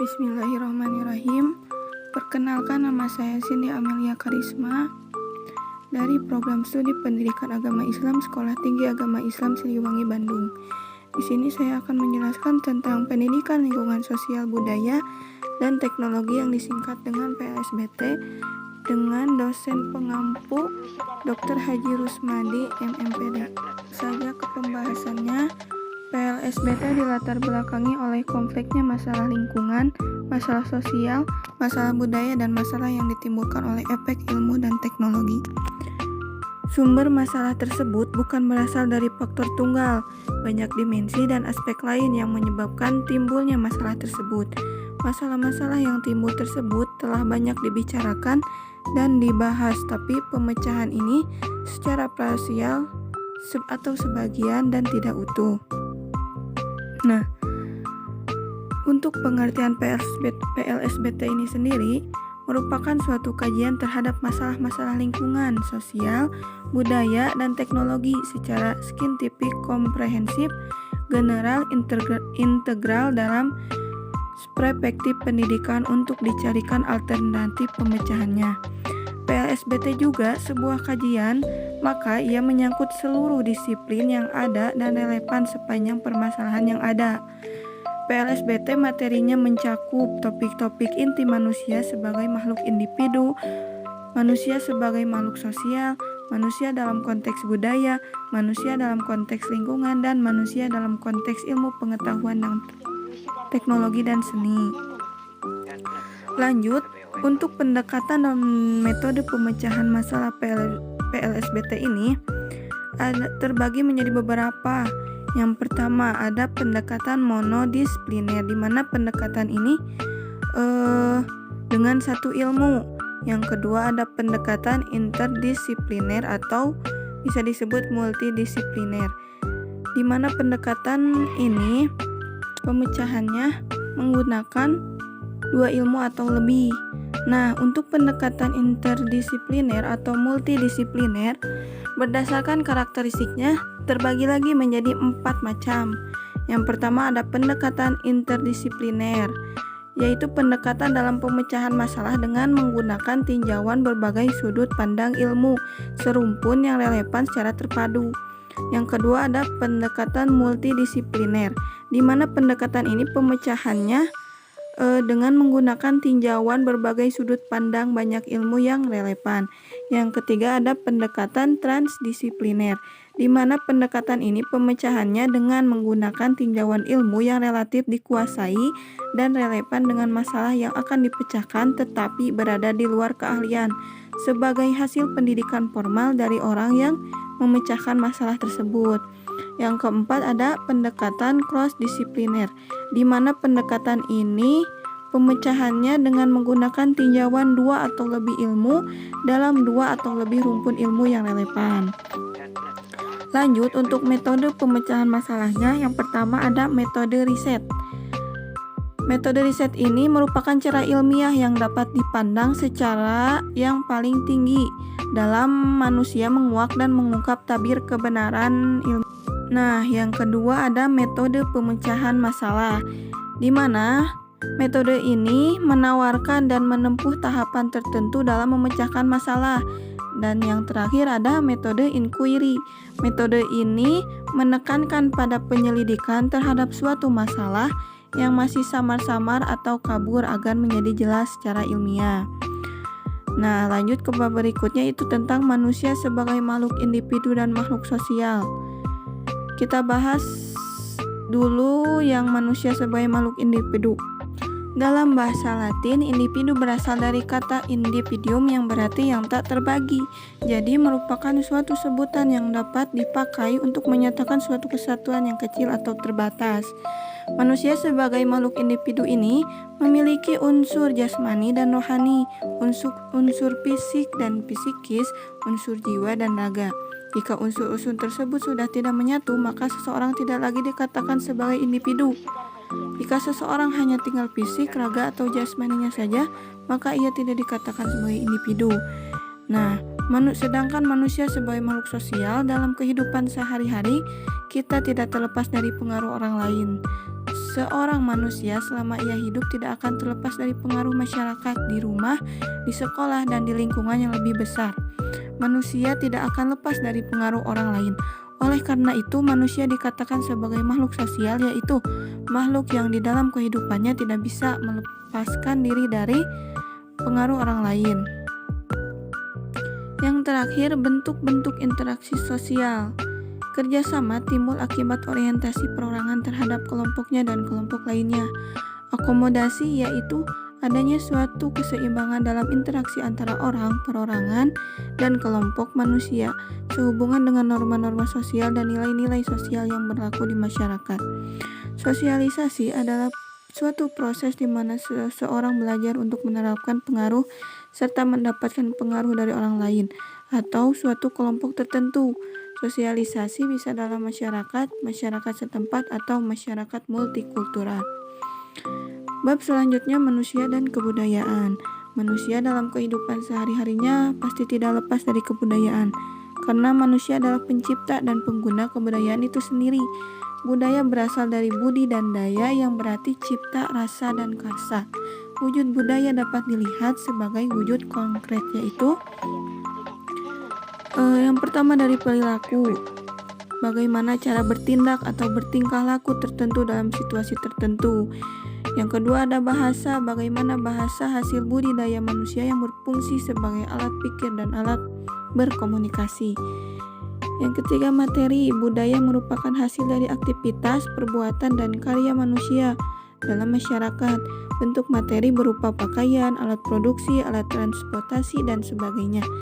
Bismillahirrahmanirrahim. Perkenalkan, nama saya Cindy Amelia Karisma dari Program Studi Pendidikan Agama Islam Sekolah Tinggi Agama Islam Siliwangi, Bandung. Di sini saya akan menjelaskan tentang pendidikan lingkungan sosial budaya dan teknologi yang disingkat dengan PLSBT dengan dosen pengampu Dr. Haji Rusmadi, MMPD. Saja ke pembahasannya. PLSBT dilatar belakangi oleh konfliknya masalah lingkungan, masalah sosial, masalah budaya, dan masalah yang ditimbulkan oleh efek ilmu dan teknologi. Sumber masalah tersebut bukan berasal dari faktor tunggal, banyak dimensi dan aspek lain yang menyebabkan timbulnya masalah tersebut. Masalah-masalah yang timbul tersebut telah banyak dibicarakan dan dibahas, tapi pemecahan ini secara parsial atau sebagian dan tidak utuh. Nah, untuk pengertian PLSBT ini sendiri merupakan suatu kajian terhadap masalah-masalah lingkungan, sosial, budaya, dan teknologi secara saintifik, komprehensif, general, integral dalam perspektif pendidikan untuk dicarikan alternatif pemecahannya. PLSBT juga sebuah kajian, maka ia menyangkut seluruh disiplin yang ada dan relevan sepanjang permasalahan yang ada. PLSBT materinya mencakup topik-topik inti manusia sebagai makhluk individu, manusia sebagai makhluk sosial, manusia dalam konteks budaya, manusia dalam konteks lingkungan, dan manusia dalam konteks ilmu pengetahuan dan teknologi dan seni. Lanjut, untuk pendekatan dan metode pemecahan masalah PLSBT ini terbagi menjadi beberapa. Yang pertama ada pendekatan monodisipliner, di mana pendekatan ini dengan satu ilmu. Yang kedua ada pendekatan interdisipliner atau bisa disebut multidisipliner, di mana pendekatan ini pemecahannya menggunakan dua ilmu atau lebih. Nah, untuk pendekatan interdisipliner atau multidisipliner berdasarkan karakteristiknya terbagi lagi menjadi 4 macam. Yang pertama ada pendekatan interdisipliner, yaitu pendekatan dalam pemecahan masalah dengan menggunakan tinjauan berbagai sudut pandang ilmu serumpun yang relevan secara terpadu. Yang kedua ada pendekatan multidisipliner, di mana pendekatan ini pemecahannya dengan menggunakan tinjauan berbagai sudut pandang banyak ilmu yang relevan. Yang ketiga ada pendekatan transdisipliner, di mana pendekatan ini pemecahannya dengan menggunakan tinjauan ilmu yang relatif dikuasai dan relevan dengan masalah yang akan dipecahkan tetapi berada di luar keahlian, sebagai hasil pendidikan formal dari orang yang memecahkan masalah tersebut. Yang keempat ada pendekatan cross-disipliner, di mana pendekatan ini pemecahannya dengan menggunakan tinjauan 2 atau lebih ilmu dalam 2 atau lebih rumpun ilmu yang relevan. Lanjut, untuk metode pemecahan masalahnya, yang pertama ada metode riset. Metode riset ini merupakan cara ilmiah yang dapat dipandang secara yang paling tinggi dalam manusia menguak dan mengungkap tabir kebenaran ilmu. Nah, yang kedua ada metode pemecahan masalah, di mana metode ini menawarkan dan menempuh tahapan tertentu dalam memecahkan masalah. Dan yang terakhir ada metode inquiry. Metode ini menekankan pada penyelidikan terhadap suatu masalah yang masih samar-samar atau kabur agar menjadi jelas secara ilmiah. Nah, lanjut ke bab berikutnya, itu tentang manusia sebagai makhluk individu dan makhluk sosial. Kita bahas dulu yang manusia sebagai makhluk individu. Dalam bahasa Latin, individu berasal dari kata individuum yang berarti yang tak terbagi. Jadi merupakan suatu sebutan yang dapat dipakai untuk menyatakan suatu kesatuan yang kecil atau terbatas. Manusia sebagai makhluk individu ini memiliki unsur jasmani dan rohani, unsur fisik dan psikis, unsur jiwa dan raga. Jika unsur-unsur tersebut sudah tidak menyatu, maka seseorang tidak lagi dikatakan sebagai individu. Jika seseorang hanya tinggal fisik, raga, atau jasmaninya saja, maka ia tidak dikatakan sebagai individu. Nah, sedangkan manusia sebagai makhluk sosial dalam kehidupan sehari-hari, kita tidak terlepas dari pengaruh orang lain. Seorang manusia selama ia hidup tidak akan terlepas dari pengaruh masyarakat di rumah, di sekolah, dan di lingkungan yang lebih besar. Manusia tidak akan lepas dari pengaruh orang lain. Oleh karena itu, manusia dikatakan sebagai makhluk sosial, yaitu makhluk yang di dalam kehidupannya tidak bisa melepaskan diri dari pengaruh orang lain. Yang terakhir, bentuk-bentuk interaksi sosial. Kerjasama timbul akibat orientasi perorangan terhadap kelompoknya dan kelompok lainnya. Akomodasi yaitu adanya suatu keseimbangan dalam interaksi antara orang, perorangan, dan kelompok manusia sehubungan dengan norma-norma sosial dan nilai-nilai sosial yang berlaku di masyarakat. Sosialisasi adalah suatu proses di mana seseorang belajar untuk menerapkan pengaruh serta mendapatkan pengaruh dari orang lain atau suatu kelompok tertentu. Sosialisasi bisa dalam masyarakat, masyarakat setempat, atau masyarakat multikultural. Bab selanjutnya, manusia dan kebudayaan. Manusia dalam kehidupan sehari-harinya pasti tidak lepas dari kebudayaan, karena manusia adalah pencipta dan pengguna kebudayaan itu sendiri. Budaya berasal dari budi dan daya yang berarti cipta, rasa, dan karsa. Wujud budaya dapat dilihat sebagai wujud konkret, yaitu yang pertama dari perilaku, bagaimana cara bertindak atau bertingkah laku tertentu dalam situasi tertentu. Yang kedua ada bahasa, bagaimana bahasa hasil budidaya manusia yang berfungsi sebagai alat pikir dan alat berkomunikasi. Yang ketiga materi, budaya merupakan hasil dari aktivitas, perbuatan, dan karya manusia dalam masyarakat. Bentuk materi berupa pakaian, alat produksi, alat transportasi, dan sebagainya.